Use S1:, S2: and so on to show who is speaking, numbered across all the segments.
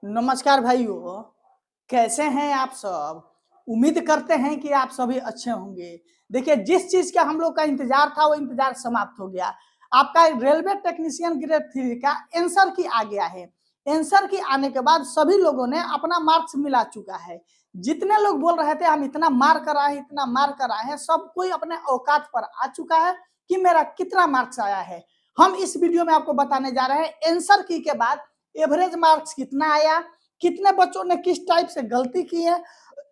S1: नमस्कार भाइयों, कैसे हैं आप सब? उम्मीद करते हैं कि आप सभी अच्छे होंगे। देखिए, जिस चीज़ का हम लोग का इंतज़ार था, वो इंतज़ार समाप्त हो गया। आपका रेलवे टेक्नीशियन ग्रेड 3 का आंसर की आ गया है। आंसर की आने के बाद सभी लोगों ने अपना मार्क्स मिला चुका है। जितने लोग बोल रहे थे हम इतना मार कर आए हैं, इतना मार कर आए हैं, सब कोई अपने औकात पर आ चुका है कि मेरा कितना मार्क्स आया है। हम इस वीडियो में आपको बताने जा रहे हैं आंसर की के बाद एवरेज मार्क्स कितना आया, कितने बच्चों ने किस टाइप से गलती की है,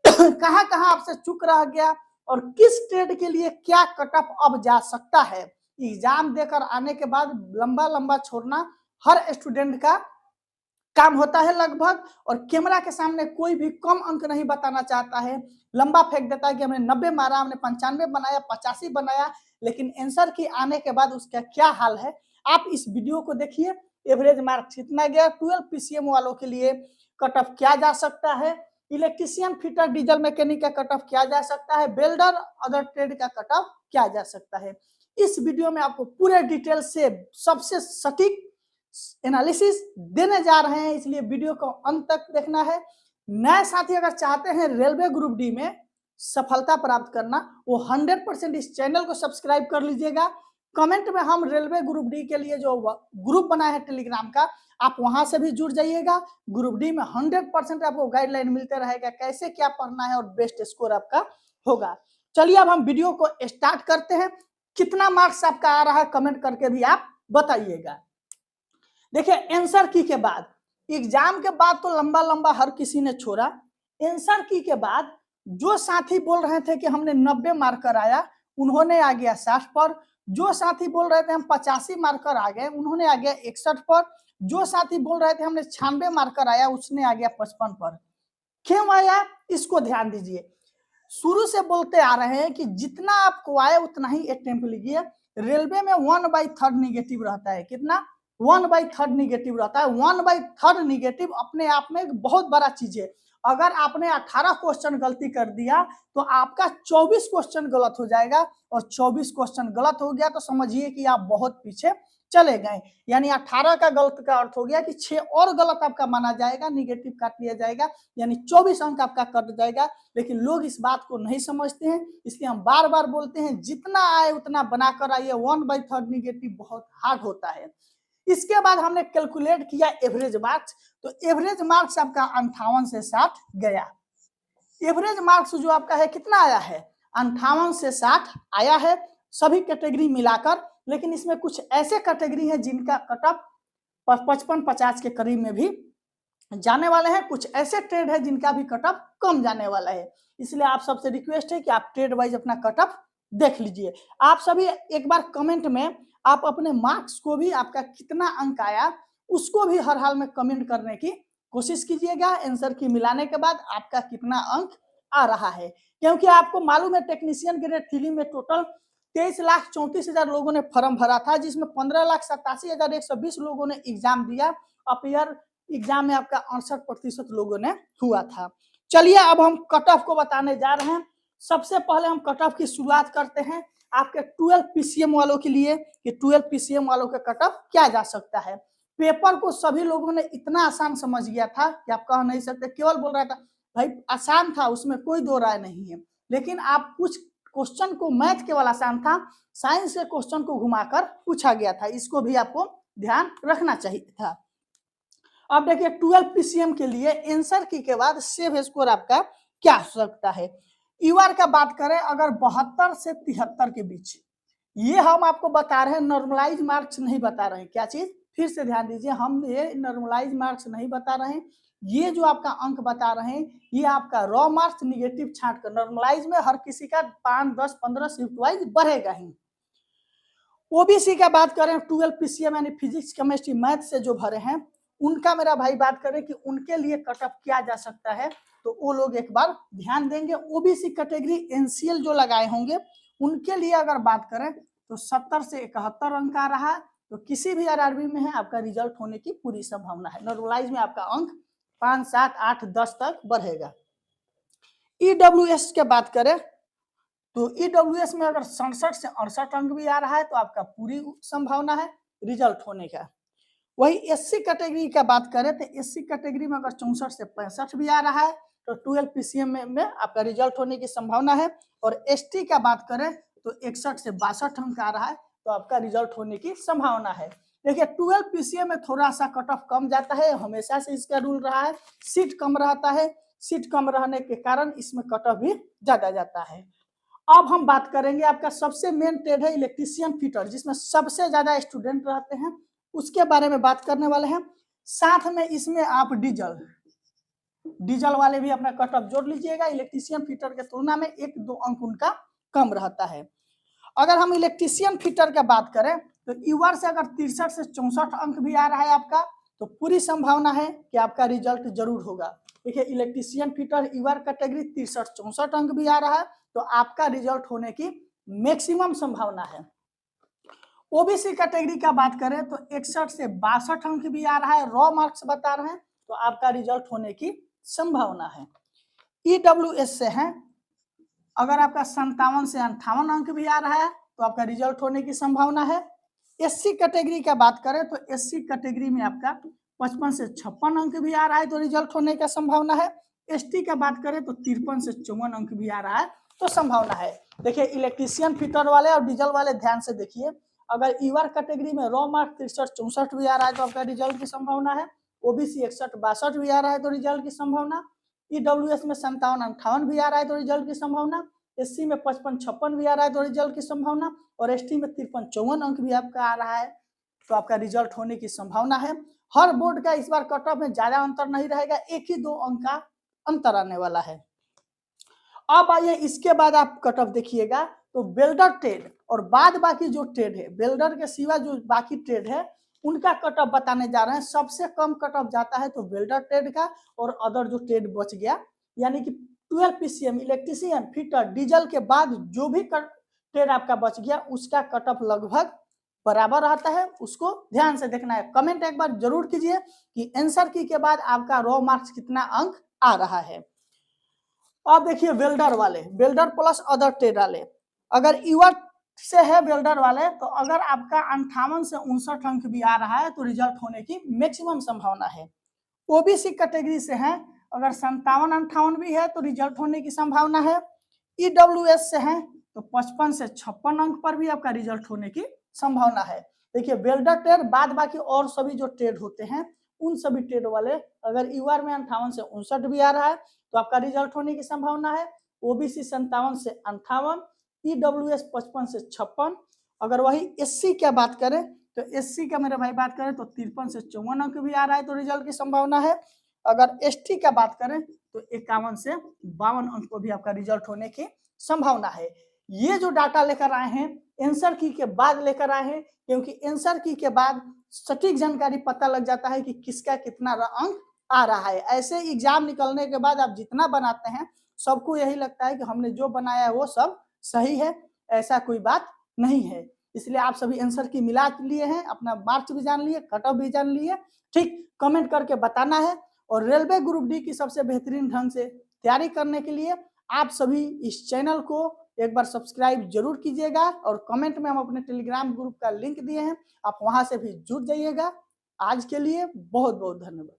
S1: कहाँ कहाँ आपसे चूक रह गया और किस ट्रेड के लिए क्या कट ऑफ अब जा सकता है। एग्जाम देकर आने के बाद लंबा लंबा छोड़ना हर स्टूडेंट का काम होता है लगभग, और कैमरा के सामने कोई भी कम अंक नहीं बताना चाहता है। लंबा फेंक देता है कि हमने 90 मारा, हमने 95 बनाया, 85 बनाया, लेकिन आंसर की आने के बाद उसका क्या हाल है आप इस वीडियो को देखिए। एवरेज मार्क्स कितना गया, 12 पीसीएम वालों के लिए कट ऑफ क्या जा सकता है, इलेक्ट्रीशियन, फिटर, डीजल मैकेनिक का कट ऑफ क्या जा सकता है, वेल्डर, अदर ट्रेड का कट ऑफ क्या जा सकता है। इस वीडियो में आपको पूरे डिटेल से सबसे सटीक एनालिसिस देने जा रहे हैं, इसलिए वीडियो को अंत तक देखना है। नए साथी अगर चाहते हैं रेलवे ग्रुप डी में सफलता प्राप्त करना, वो 100% इस चैनल को सब्सक्राइब कर लीजिएगा। कमेंट में हम रेलवे ग्रुप डी के लिए जो ग्रुप बनाए हैं टेलीग्राम का, आप वहां से भी जुड़ जाइएगा। ग्रुप डी में 100% आपको गाइडलाइन मिलते रहेगा कैसे क्या पढ़ना है और बेस्ट स्कोर आपका होगा। चलिए अब हम वीडियो को स्टार्ट करते हैं। कितना मार्क्स आपका आ रहा है कमेंट करके भी आप बताइएगा। देखिए, आंसर की के बाद एग्जाम के बाद तो लंबा लंबा हर किसी ने छोड़ा। आंसर की के बाद जो साथी बोल रहे थे कि हमने 90 मार्कर आया, उन्होंने आ गया 60 पर। जो साथी बोल रहे थे हम 85 मार्कर आ गए, उन्होंने आ गया 61 पर। जो साथी बोल रहे थे हमने 96 मार्कर आया, उसने आ गया 55 पर। क्यों आया, इसको ध्यान दीजिए। शुरू से बोलते आ रहे हैं कि जितना आपको आए उतना ही अटेम्प्ट लीजिए। रेलवे में 1/3 निगेटिव रहता है। कितना? 1/3 निगेटिव रहता है। 1/3 निगेटिव अपने आप में एक बहुत बड़ा चीज है। अगर आपने 18 क्वेश्चन गलती कर दिया तो आपका 24 क्वेश्चन गलत हो जाएगा, और 24 क्वेश्चन गलत हो गया तो समझिए कि आप बहुत पीछे चले गए। यानी 18 का गलत का अर्थ हो गया कि 6 और गलत आपका माना जाएगा, निगेटिव काट लिया जाएगा, यानी 24 अंक आपका कट जाएगा। लेकिन लोग इस बात को नहीं समझते हैं, इसलिए हम बार बार बोलते हैं जितना आए उतना बनाकर आइए। 1/3 निगेटिव बहुत हार्ड होता है। इसके बाद हमने कैलकुलेट किया एवरेज मार्क्स, तो एवरेज मार्क्स आपका 58 से 60 गया। एवरेज मार्क्स जो आपका है कितना आया है? 58 से 60 आया है, सभी कैटेगरी मिलाकर। लेकिन इसमें कुछ ऐसे कैटेगरी है जिनका कट ऑफ 55-50 के करीब में भी जाने वाले हैं। कुछ ऐसे ट्रेड है जिनका भी कट ऑफ कम जाने वाला है। इसलिए आप सबसे रिक्वेस्ट है कि आप ट्रेड वाइज अपना कट ऑफ देख लीजिए। आप सभी एक बार कमेंट में आप अपने मार्क्स को भी, आपका कितना अंक आया उसको भी हर हाल में कमेंट करने की कोशिश कीजिएगा। आंसर की मिलाने के बाद आपका कितना अंक आ रहा है, क्योंकि आपको मालूम है टेक्नीशियन ग्रेड 3 में टोटल 23,34,000 लोगों ने फॉर्म भरा था, जिसमें 15,87,120 लोगों ने एग्जाम दिया। अपियर एग्जाम में आपका 68% लोगों ने हुआ था। चलिए अब हम कट ऑफ को बताने जा रहे हैं। सबसे पहले हम कट ऑफ की शुरुआत करते हैं आपके 12 पीसीएम वालों के लिए कि 12 पीसीएम वालों का कट ऑफ क्या जा सकता है। पेपर को सभी लोगों ने इतना आसान समझ गया था कि आप कह नहीं सकते, केवल बोल रहा था भाई आसान था, उसमें कोई दो राय नहीं है। लेकिन आप कुछ क्वेश्चन को, मैथ केवल आसान था, साइंस के क्वेश्चन को घुमाकर पूछा गया था, इसको भी आपको ध्यान रखना चाहिए था। अब देखिए 12 पीसीएम के लिए आंसर की के बाद सेव स्कोर आपका क्या हो सकता है। यूआर का बात करें अगर 72 से 73 के बीच, ये हम आपको बता रहे हैं, नॉर्मलाइज मार्क्स नहीं बता रहे हैं। क्या चीज? फिर से ध्यान दीजिए, हम ये नॉर्मलाइज मार्क्स नहीं बता रहे हैं। ये जो आपका अंक बता रहे हैं ये आपका रॉ मार्क्स निगेटिव छांट कर, नॉर्मलाइज में हर किसी का 5, 10, 15 शिफ्ट वाइज बढ़ेगा ही। ओबीसी का बात करें 12 पीसीएम यानी फिजिक्स, केमिस्ट्री, मैथ से जो भरे हैं उनका मेरा भाई बात करें कि उनके लिए कट ऑफ क्या जा सकता है, तो वो लोग एक बार ध्यान देंगे। ओबीसी कैटेगरी एनसीएल जो लगाए होंगे उनके लिए अगर बात करें तो 70 से 71 अंक आ रहा है, तो किसी भी आरआरबी में है आपका रिजल्ट होने की पूरी संभावना है। नॉर्मलाइज में आपका अंक 5, 7, 8, 10 तक बढ़ेगा। ईडब्ल्यूएस के बात करें तो ईडब्ल्यूएस में अगर 67 से 68 अंक भी आ रहा है तो आपका पूरी संभावना है रिजल्ट होने का। वही एससी कैटेगरी का बात करें तो एससी कैटेगरी में अगर 64 से 65 भी आ रहा है तो 12 पीसीएम में आपका रिजल्ट होने की संभावना है। और एसटी का बात करें तो 61 से 62 अंक आ रहा है तो आपका रिजल्ट होने की संभावना है। देखिए 12 पीसीएम में थोड़ा सा कट ऑफ कम जाता है, हमेशा से इसका रूल रहा है। सीट कम रहता है, सीट कम रहने के कारण इसमें कट ऑफ भी ज्यादा जाता है। अब हम बात करेंगे आपका सबसे मेन ट्रेड है इलेक्ट्रीशियन फिटर, जिसमें सबसे ज्यादा स्टूडेंट रहते हैं, उसके बारे में बात करने वाले हैं। साथ में इसमें आप डीजल वाले भी अपना कट ऑफ जोड़ लीजिएगा। इलेक्ट्रीशियन फिटर के तुलना में 1-2 अंक उनका कम रहता है। अगर हम इलेक्ट्रीशियन फिटर का बात करें तो ईवर से अगर 63 से 64 अंक भी आ रहा है आपका तो पूरी संभावना है कि आपका रिजल्ट जरूर होगा। देखिए इलेक्ट्रीशियन फिटर ईवर कैटेगरी 63-64 अंक भी आ रहा है तो आपका रिजल्ट होने की मैक्सिमम संभावना है। ओबीसी कैटेगरी का बात करें तो 61 से 62 अंक भी आ रहा है, रॉ मार्क्स बता रहे हैं तो आपका रिजल्ट होने की संभावना है। ईडब्ल्यूएस से है, अगर आपका 57 से 58 अंक भी आ रहा है तो आपका रिजल्ट होने की संभावना है। एससी कैटेगरी का बात करें तो एससी कैटेगरी में आपका 55 से 56 अंक भी आ रहा है तो रिजल्ट होने का संभावना है। एसटी का बात करें तो 53 से 54 अंक भी आ रहा है तो संभावना है। देखिए इलेक्ट्रीशियन फिटर वाले और डीजल वाले ध्यान से देखिए, अगर ईवर कैटेगरी में रॉ मार्क 63-64 भी आ रहा है तो आपका रिजल्ट की संभावना है। ओबीसी 61-62 भी आ रहा है तो रिजल्ट की संभावना। ईडब्ल्यूएस में 57-58 भी आ रहा है तो रिजल्ट की संभावना। एससी में 55-56 भी आ रहा है तो रिजल्ट की संभावना। और एसटी में 53-54 अंक भी आपका आ रहा है तो आपका रिजल्ट होने की संभावना है। हर बोर्ड का इस बार कट ऑफ में ज्यादा अंतर नहीं रहेगा, 1 ही 2 अंक का अंतर आने वाला है। अब आइए इसके बाद आप कट ऑफ देखिएगा तो वेल्डर ट्रेड और बाद बाकी जो ट्रेड है, वेल्डर के सिवा जो बाकी ट्रेड है उनका कट ऑफ बताने जा रहे हैं। सबसे कम कट ऑफ जाता है तो वेल्डर ट्रेड का, और अदर जो ट्रेड बच गया यानी कि 12 पीसीएम इलेक्ट्रीशियन फिटर डीजल के बाद जो भी ट्रेड आपका बच गया उसका कट ऑफ लगभग बराबर रहता है। उसको ध्यान से देखना है। कमेंट एक बार जरूर कीजिए कि आंसर की के बाद आपका रॉ मार्क्स कितना अंक आ रहा है। अब देखिए वेल्डर वाले, वेल्डर प्लस अदर ट्रेड वाले, अगर ईवर से है वेल्डर वाले तो अगर आपका 58 से 59 अंक भी आ रहा है तो रिजल्ट होने की मैक्सिमम संभावना है। ओबीसी कैटेगरी से है, अगर 57-58 भी है तो रिजल्ट होने की संभावना है। ईडब्ल्यूएस से है तो 55 से 56 अंक पर भी आपका रिजल्ट होने की संभावना है। देखिए वेल्डर ट्रेड बाद बाकी और सभी जो ट्रेड होते हैं उन सभी ट्रेड वाले अगर ईवर में 58 से 59 भी आ रहा है तो आपका रिजल्ट होने की संभावना है। ओबीसी 57 से 58, ईडब्ल्यूएस 55 से 56। अगर वही एससी की बात करें तो एससी का मेरे भाई बात करें तो 53 से 54 अंक भी आ रहा है तो रिजल्ट की संभावना है। अगर एसटी का बात करें तो 51 से 52 अंक को भी आपका रिजल्ट होने की संभावना है। ये जो डाटा लेकर आए हैं आंसर की के बाद लेकर आए हैं, क्योंकि आंसर की के बाद सटीक जानकारी पता लग जाता है कि किसका कितना अंक आ रहा है। ऐसे एग्जाम निकलने के बाद आप जितना बनाते हैं सबको यही लगता है कि हमने जो बनाया है वो सब सही है, ऐसा कोई बात नहीं है। इसलिए आप सभी आंसर की मिला लिए हैं, अपना मार्क्स भी जान लिए, कट ऑफ भी जान लिए। ठीक, कमेंट करके बताना है। और रेलवे ग्रुप डी की सबसे बेहतरीन ढंग से तैयारी करने के लिए आप सभी इस चैनल को एक बार सब्सक्राइब जरूर कीजिएगा, और कमेंट में हम अपने टेलीग्राम ग्रुप का लिंक दिए हैं, आप वहां से भी जुड़ जाइएगा। आज के लिए बहुत बहुत धन्यवाद।